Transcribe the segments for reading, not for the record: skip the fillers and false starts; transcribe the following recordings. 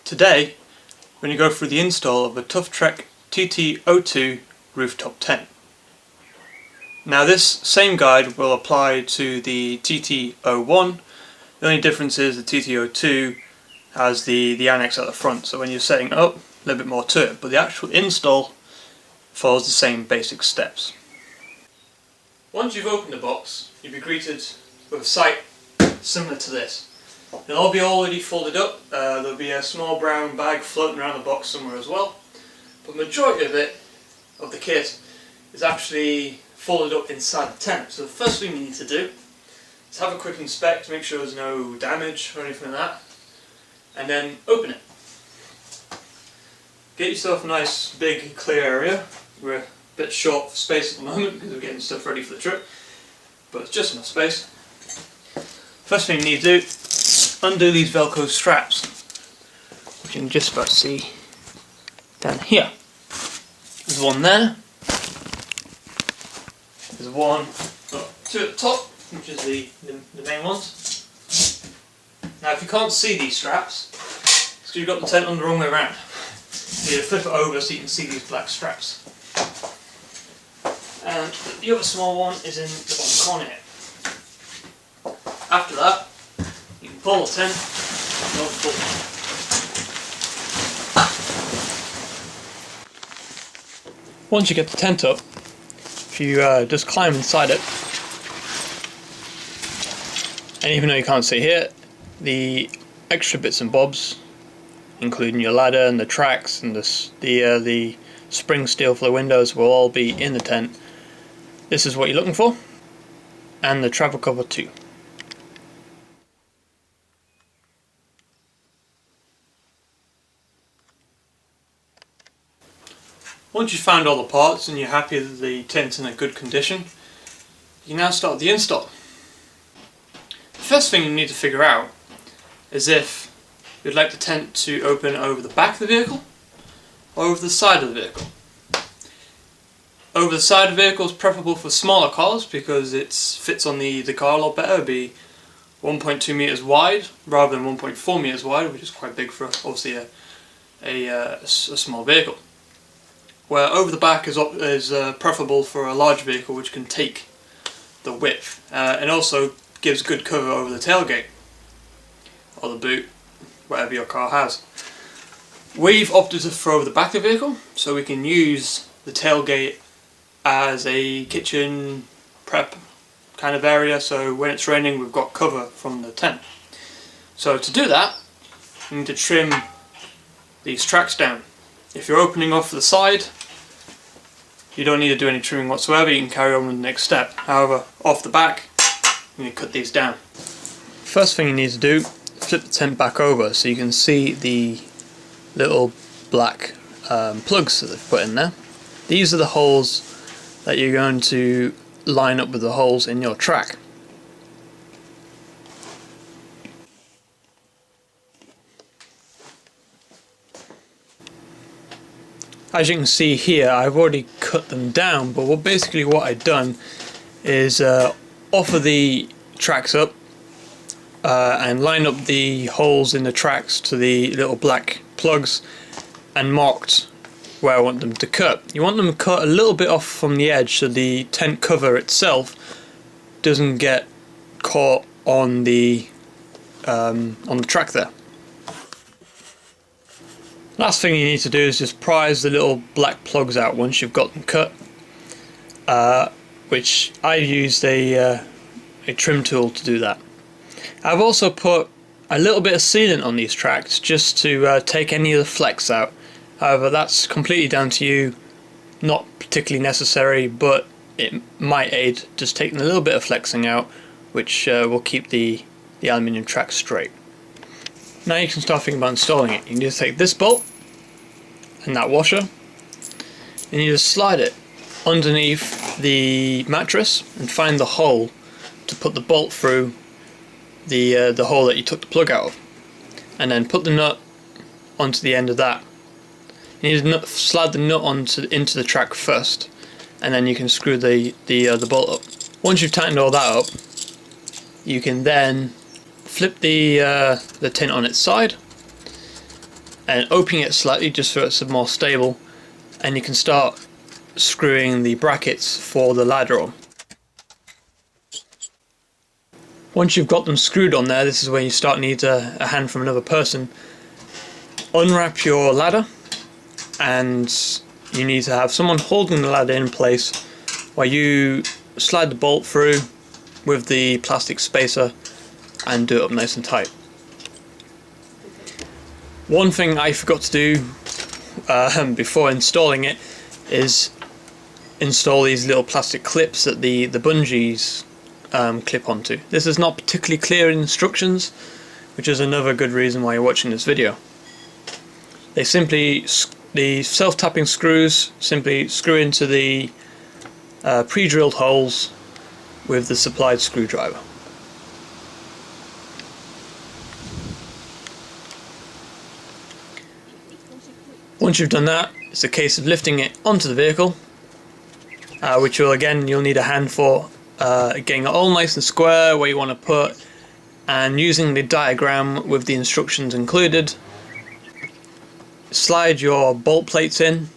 Today we're going to go through the install of a Tuff Trek TT-02 rooftop tent. Now this same guide will apply to the TT-01. The only difference is the TT-02 has the annex at the front, so when you're setting up, a little bit more to it, but the actual install follows the same basic steps. Once you've opened the box, you'll be greeted with a sight similar to this. It'll all be already folded up. There'll be a small brown bag floating around the box somewhere as well, but the majority of the kit is actually folded up inside the tent. So the first thing you need to do is have a quick inspect to make sure there's no damage or anything like that, and then open it. Get yourself a nice big clear area. We're a bit short for space at the moment because we're getting stuff ready for the trip, but it's just enough space. First thing you need to do, undo these Velcro straps, which you can just about see down here. There's one there, there's one, two at the top, which is the main ones. Now if you can't see these straps, it's because you've got the tent on the wrong way around. You need to flip it over so you can see these black straps. And the other small one is in the bottom corner here. After that, you can pull the tent and pull. Once you get the tent up, if you just climb inside it, and even though you can't see here, the extra bits and bobs, including your ladder and the tracks and the spring steel for the windows, will all be in the tent. This is what you're looking for, and the travel cover too. Once you've found all the parts and you're happy that the tent's in a good condition, you now start the install. The first thing you need to figure out is if you'd like the tent to open over the back of the vehicle or over the side of the vehicle. Over the side of the vehicle is preferable for smaller cars because it fits on the car a lot better. It'll be 1.2 meters wide rather than 1.4 meters wide, which is quite big for obviously a small vehicle. Where over the back is preferable for a large vehicle which can take the width, and also gives good cover over the tailgate or the boot, whatever your car has. We've opted for over the back of the vehicle so we can use the tailgate as a kitchen prep kind of area, so when it's raining we've got cover from the tent. So to do that, you need to trim these tracks down. If you're opening off the side, you don't need to do any trimming whatsoever, you can carry on with the next step. However, off the back, you need to cut these down. First thing you need to do, flip the tent back over so you can see the little black plugs that they've put in there. These are the holes that you're going to line up with the holes in your track. As you can see here, I've already cut them down, but basically what I've done is offer the tracks up and line up the holes in the tracks to the little black plugs and marked where I want them to cut. You want them cut a little bit off from the edge so the tent cover itself doesn't get caught on the track there. Last thing you need to do is just prise the little black plugs out once you've got them cut, which I used a trim tool to do that. I've also put a little bit of sealant on these tracks just to take any of the flecks out. However, that's completely down to you, not particularly necessary, but it might aid just taking a little bit of flexing out, which will keep the aluminium track straight. Now you can start thinking about installing it. You can just take this bolt and that washer and you just slide it underneath the mattress and find the hole to put the bolt through the hole that you took the plug out of, and then put the nut onto the end of that. You need to slide the nut into the track first, and then you can screw the bolt up. Once you've tightened all that up, you can then flip the tent on its side and opening it slightly just so it's more stable, and you can start screwing the brackets for the ladder on. Once you've got them screwed on there, this is when you start need a hand from another person. Unwrap your ladder, and you need to have someone holding the ladder in place while you slide the bolt through with the plastic spacer and do it up nice and tight. One thing I forgot to do before installing it is install these little plastic clips that the bungees clip onto. This is not particularly clear in instructions, which is another good reason why you're watching this video. The self-tapping screws simply screw into the pre-drilled holes with the supplied screwdriver. Once you've done that, it's a case of lifting it onto the vehicle, which you'll need a hand for, getting it all nice and square where you want to put, and using the diagram with the instructions included, slide your bolt plates in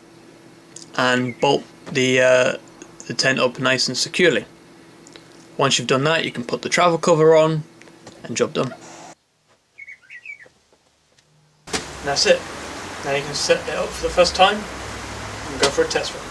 and bolt the tent up nice and securely. Once you've done that, you can put the travel cover on and job done. And that's it. Now you can set it up for the first time and go for a test run.